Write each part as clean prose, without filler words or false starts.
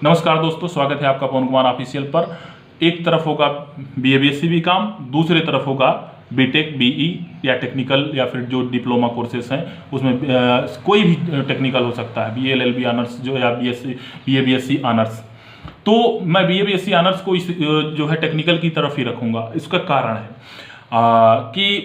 नमस्कार दोस्तों, स्वागत है आपका पवन कुमार ऑफिशियल पर। एक तरफ होगा BA BSc भी काम, दूसरे तरफ होगा बीटेक BE या टेक्निकल या फिर जो डिप्लोमा कोर्सेस हैं उसमें कोई भी टेक्निकल हो सकता है, BA LLB ऑनर्स जो या BA BSc ऑनर्स। तो मैं BA BSc ऑनर्स को इस जो है टेक्निकल की तरफ ही रखूँगा। इसका कारण है कि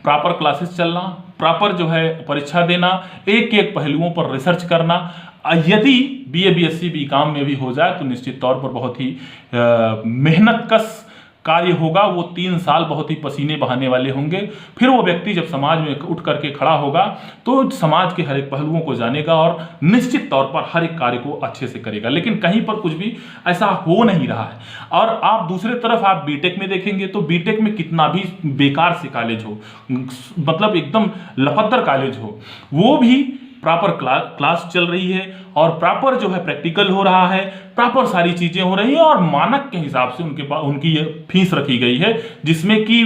प्रॉपर क्लासेस चलना, प्रॉपर जो है परीक्षा देना, एक एक पहलुओं पर रिसर्च करना। यदि BA BSc BCom में भी हो जाए तो निश्चित तौर पर बहुत ही मेहनत कश कार्य होगा। वो 3 साल बहुत ही पसीने बहाने वाले होंगे। फिर वो व्यक्ति जब समाज में उठ करके खड़ा होगा तो समाज के हर एक पहलुओं को जानेगा और निश्चित तौर पर हर एक कार्य को अच्छे से करेगा। लेकिन कहीं पर कुछ भी ऐसा हो नहीं रहा है। और आप दूसरे तरफ आप बीटेक में देखेंगे तो बीटेक में कितना भी बेकार से कॉलेज हो, मतलब एकदम लफत्तर कॉलेज हो, वो भी प्रॉपर क्लास चल रही है और प्रॉपर जो है प्रैक्टिकल हो रहा है, प्रॉपर सारी चीजें हो रही हैं और मानक के हिसाब से उनकी फीस रखी गई है, जिसमें कि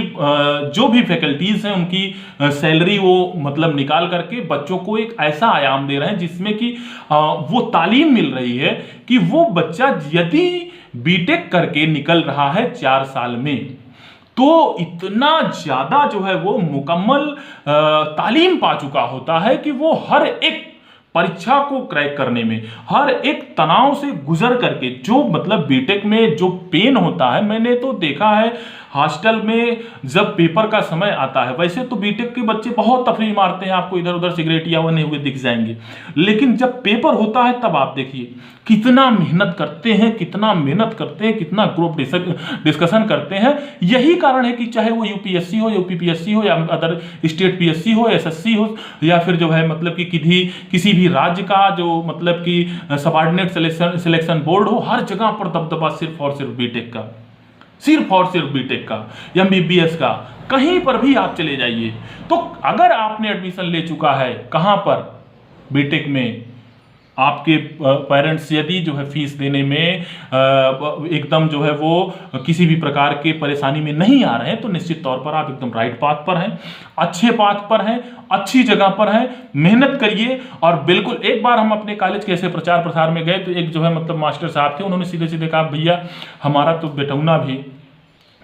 जो भी फैकल्टीज हैं उनकी सैलरी वो मतलब निकाल करके बच्चों को एक ऐसा आयाम दे रहे हैं जिसमें कि वो तालीम मिल रही है कि वो बच्चा यदि बीटेक करके निकल रहा है 4 साल में तो इतना ज्यादा जो है वो मुकम्मल तालीम पा चुका होता है कि वो हर एक परीक्षा को क्रैक करने में, हर एक तनाव से गुजर करके, जो मतलब बीटेक में जो पेन होता है, मैंने तो देखा है हॉस्टल में जब पेपर का समय आता है। वैसे तो बीटेक के बच्चे बहुत तफरीह मारते हैं, आपको इधर उधर सिगरेट या बने हुए दिख जाएंगे, लेकिन जब पेपर होता है तब आप देखिए कितना मेहनत करते हैं, कितना ग्रुप डिस्कशन करते हैं। यही कारण है कि चाहे वो UPSC हो या UPPSC हो या अदर स्टेट PSC हो, SSC हो या फिर जो है मतलब कि किसी भी राज्य का जो मतलब कि सबऑर्डिनेट सिलेक्शन बोर्ड हो, हर जगह पर दबदबा सिर्फ और सिर्फ बीटेक का, सिर्फ और सिर्फ बीटेक का, MBBS का। कहीं पर भी आप चले जाइए तो अगर आपने एडमिशन ले चुका है कहां पर, बीटेक में, आपके पेरेंट्स यदि जो है फीस देने में एकदम जो है वो किसी भी प्रकार के परेशानी में नहीं आ रहे हैं तो निश्चित तौर पर आप एकदम राइट पाथ पर हैं, अच्छे पाथ पर हैं, अच्छी जगह पर हैं। मेहनत करिए। और बिल्कुल एक बार हम अपने कॉलेज के ऐसे प्रचार प्रसार में गए तो एक जो है मतलब मास्टर साहब थे, उन्होंने सीधे सीधे कहा, भैया हमारा तो बेटौना भी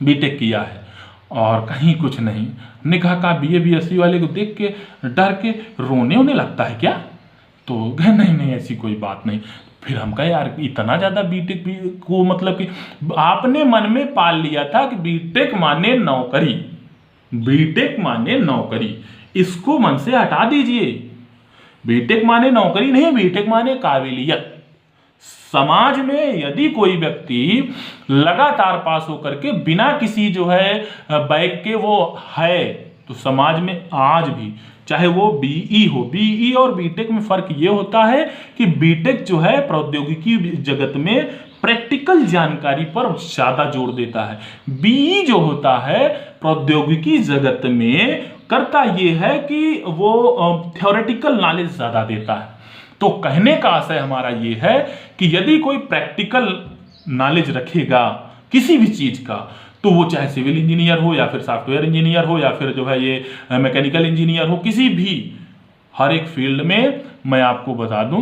बीटेक किया है और कहीं कुछ नहीं। ने कहा BA BSc वाले को देख के डर के रोने होने लगता है क्या? तो नहीं ऐसी कोई बात नहीं। फिर हम कहे यार इतना ज्यादा बीटेक को मतलब कि आपने मन में पाल लिया था कि बीटेक माने नौकरी, बीटेक माने नौकरी, इसको मन से हटा दीजिए। बीटेक माने नौकरी नहीं, बीटेक माने काबिलियत। समाज में यदि कोई व्यक्ति लगातार पास होकर के बिना किसी जो है बैक के वो है तो समाज में आज भी, चाहे वो BE हो, BE और बीटेक में फर्क ये होता है कि बीटेक जो है प्रौद्योगिकी जगत में प्रैक्टिकल जानकारी पर ज्यादा जोर देता है, BE जो होता है प्रौद्योगिकी जगत में करता ये है कि वो थ्योरेटिकल नॉलेज ज्यादा देता है। तो कहने का आशय हमारा ये है कि यदि कोई प्रैक्टिकल नॉलेज रखेगा किसी भी चीज का, तो वो चाहे सिविल इंजीनियर हो या फिर सॉफ्टवेयर इंजीनियर हो या फिर जो है ये मैकेनिकल इंजीनियर हो, किसी भी हर एक फील्ड में मैं आपको बता दूं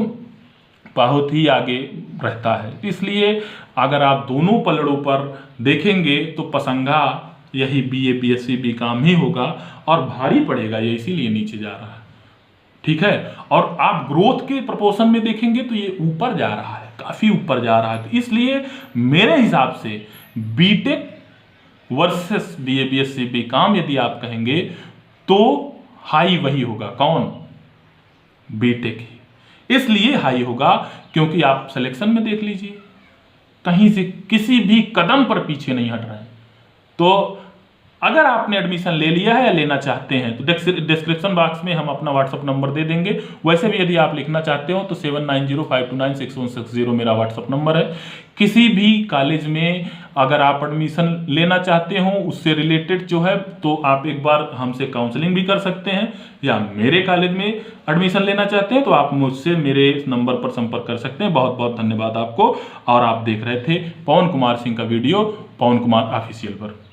बहुत ही आगे रहता है। इसलिए अगर आप दोनों पलड़ों पर देखेंगे तो पसंगा यही BA BSc BCom ही होगा और भारी पड़ेगा ये, इसीलिए नीचे जा रहा है। ठीक है। और आप ग्रोथ के प्रोपोर्शन में देखेंगे तो ये ऊपर जा रहा है, काफी ऊपर जा रहा है। तो इसलिए मेरे हिसाब से BTech versus BA BSc BCom यदि आप कहेंगे तो हाई वही होगा, कौन? बीटेक ही। इसलिए हाई होगा क्योंकि आप सिलेक्शन में देख लीजिए कहीं से किसी भी कदम पर पीछे नहीं हट रहे हैं। तो अगर आपने एडमिशन ले लिया है या लेना चाहते हैं तो डिस्क्रिप्शन बॉक्स में हम अपना व्हाट्सअप नंबर दे देंगे। वैसे भी यदि आप लिखना चाहते हो तो 7905296160 मेरा व्हाट्सअप नंबर है। किसी भी कॉलेज में अगर आप एडमिशन लेना चाहते हो उससे रिलेटेड जो है तो आप एक बार हमसे काउंसलिंग भी कर सकते हैं, या मेरे कॉलेज में एडमिशन लेना चाहते हैं तो आप मुझसे मेरे इस नंबर पर संपर्क कर सकते हैं। बहुत बहुत धन्यवाद आपको। और आप देख रहे थे पवन कुमार सिंह का वीडियो पवन कुमार ऑफिशियल पर।